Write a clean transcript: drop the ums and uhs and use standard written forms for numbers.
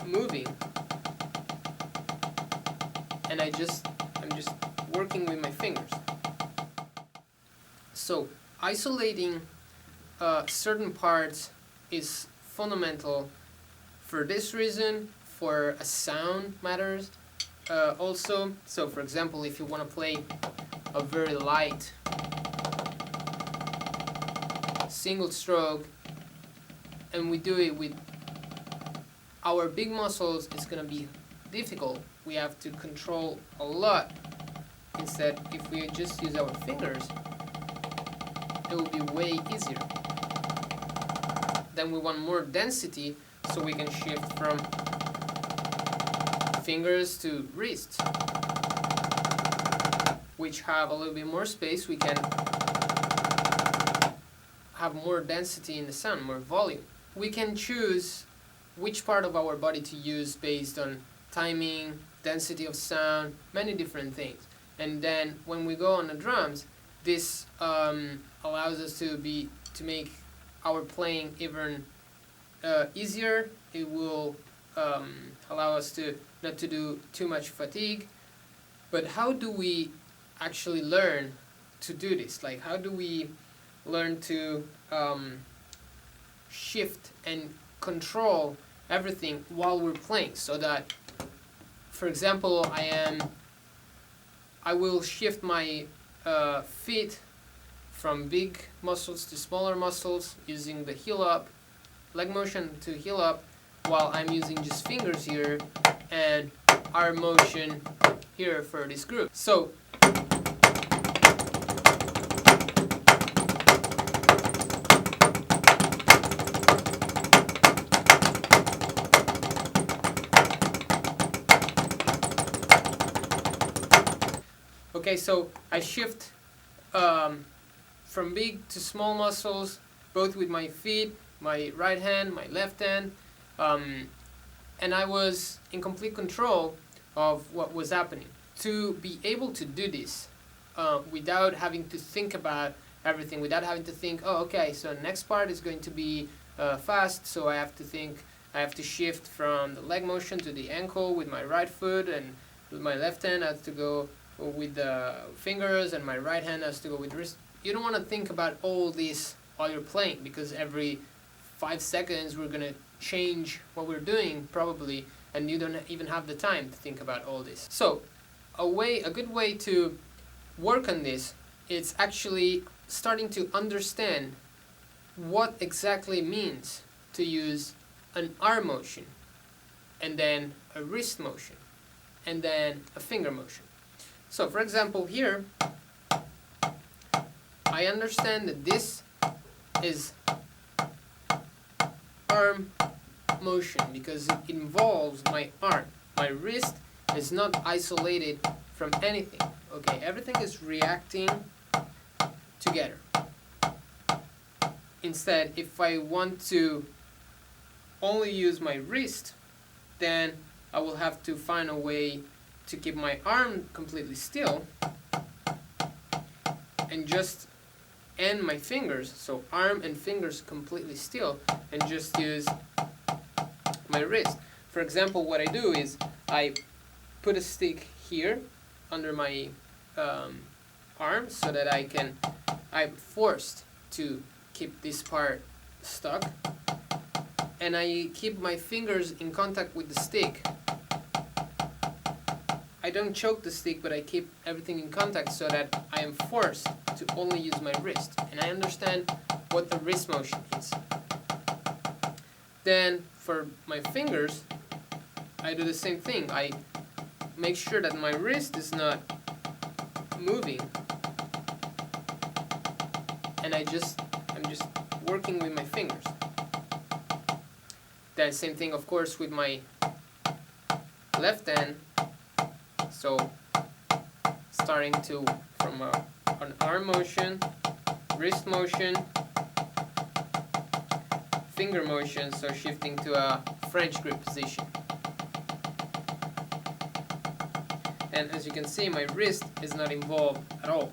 moving, and I'm just working with my fingers. So isolating certain parts is fundamental for this reason. For a sound matters also. So for example, if you want to play a very light single stroke and we do it with our big muscles, it's going to be difficult. We have to control a lot. Instead, if we just use our fingers, it will be way easier. Then we want more density, so we can shift from fingers to wrists, which have a little bit more space. We can have more density in the sound, more volume. We can choose which part of our body to use based on timing, density of sound, many different things. And then when we go on the drums, this allows us to make our playing even easier. It will allow us to not to do too much fatigue. But how do we actually learn to do this? Like, how do we learn to shift and control everything while we're playing, so that, for example, I will shift my feet from big muscles to smaller muscles using the heel up, leg motion to heel up, while I'm using just fingers here and arm motion here for this group. So okay, so I shift from big to small muscles, both with my feet, my right hand, my left hand, and I was in complete control of what was happening. To be able to do this without having to think about everything, without having to think, oh, okay, so next part is going to be fast, so I have to shift from the leg motion to the ankle with my right foot, and with my left hand I have to go with the fingers, and my right hand has to go with the wrist. You don't want to think about all this while you're playing, because every 5 seconds we're going to change what we're doing probably, and you don't even have the time to think about all this. So a good way to work on this is actually starting to understand what exactly it means to use an arm motion, and then a wrist motion, and then a finger motion. So for example, here I understand that this is arm motion because it involves my arm. My wrist is not isolated from anything. Okay, everything is reacting together. Instead, if I want to only use my wrist, then I will have to find a way to keep my arm completely still and just end my fingers, so arm and fingers completely still, and just use my wrist. For example, what I do is I put a stick here under my arm so that I'm forced to keep this part stuck, and I keep my fingers in contact with the stick. I don't choke the stick, but I keep everything in contact so that I am forced to only use my wrist, and I understand what the wrist motion is. Then for my fingers, I do the same thing. I make sure that my wrist is not moving, and I'm just working with my fingers. Then same thing, of course, with my left hand. So starting from an arm motion, wrist motion, finger motion, so shifting to a French grip position. And as you can see, my wrist is not involved at all.